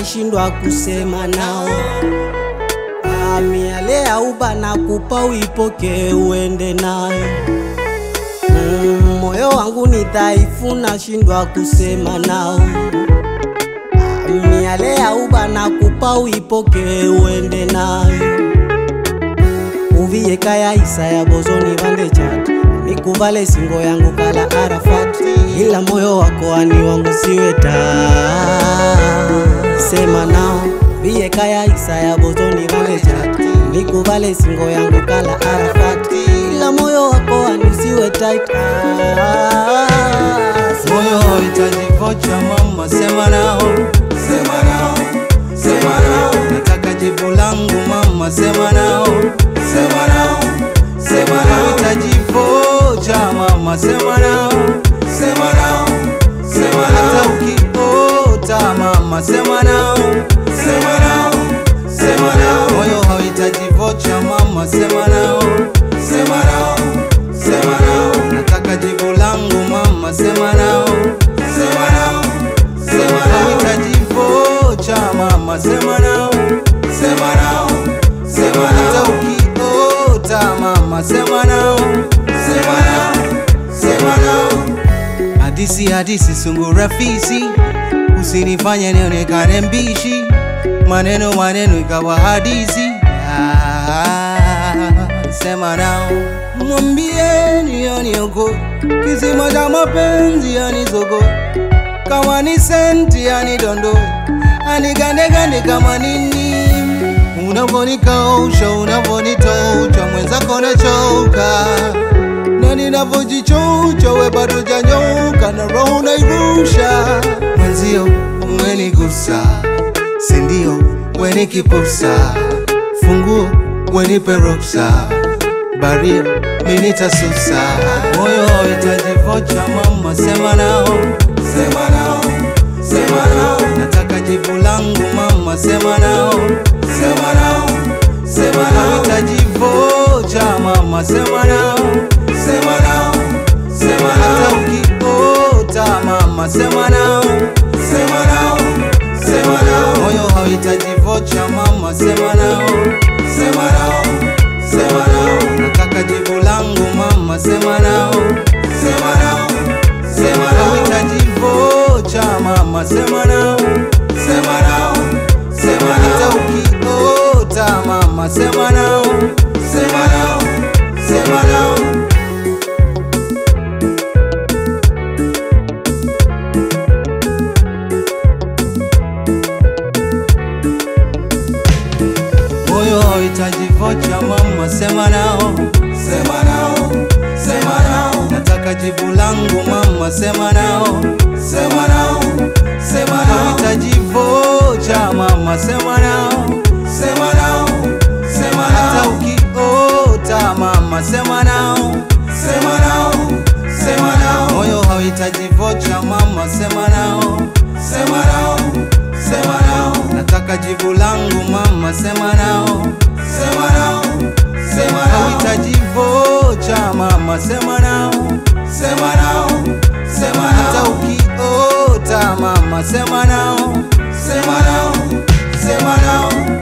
nashindwa kusema nao. Miale ya uba nakupa uipoke uende nayo. Moyo wangu ni dhaifu nashindwa kusema nao. Miale ya uba nakupa uipoke uende nayo. Uviye kaya isa ya bozoni vande chat, nikuvale singo yangu kala Arafat, ila moyo wako ani wangu siweta. Sema nao. Uviye kaya isa ya bozoni vande chat, nikuvale singo yangu kala Arafat, ila moyo wako ani siweta. Moyo hitaji vocha mama, sema nao. Sema nao, sema nao. Nataka jibu langu mama, sema nao. Sema nao, sema nao. Hitaji vocha mama, sema nao. Sema nao, sema nao. Hata ukiota mama, sema nao. Sema nao, sema nao. Moyo hauhitaji vocha mama, sema nao. Sema nao, sema nao. Nataka jibu langu mama, sema nao. Sema nao, sema nao. Hauhitaji vocha mama, sema nao. Sema nao, sema nao. Hata ukiota mama, sema nao. Sema nao, sema nao. Hadisi sungura fisi, usinifanye nionekane mbishi. Maneno ikawa hadithi. Sema nao. Mwambieni yanioko, kisima cha mapenzi yanizogo. Kama ni senti yanidondo, anigande kama nini. Unavonikausha, unavonitoucha, mwenzako nachoka. Na ninavojichocha, we bado janyoka, na roho unairusha. Mwenzio umenigusa, sindio weni kipusa. Funguo wenipe ruksa, baria minitasusa. Moyo hauhitaji vocha mama, sema nao. Sema nao, sema nao. Nataka jibu langu mama, sema nao. Sema nao, sema nao. Hauhitaji vocha mama, sema nao. Sema nao, sema nao. Hata ukiota mama, sema nao. Sema nao, sema nao. Moyo hauhitaji vocha mama, sema nao. Sema nao, sema nao. Nataka jibu langu mama, sema nao. Sema nao, sema nao. Hauhitaji vocha mama, sema nao. Sema nao, sema nao. Hata ukiota mama, sema nao. Sema nao, sema nao. Moyo hauhitaji vocha mama, sema nao. Sema nao, sema nao. Nataka jibu langu mama, sema nao. Sema nao, sema nao. Hauhitaji vocha mama, sema nao. Sema nao, sema nao. Hata ukiota mama, sema nao. Sema nao, sema nao. Moyo hauhitaji vocha mama, sema nao. Sema nao, sema nao. Nataka jibu langu mama, sema nao. Sema nao, sema nao. Hauhitaji vocha mama, sema nao. Sema nao, sema nao. Hata ukiota mama, sema nao. Sema nao, sema nao.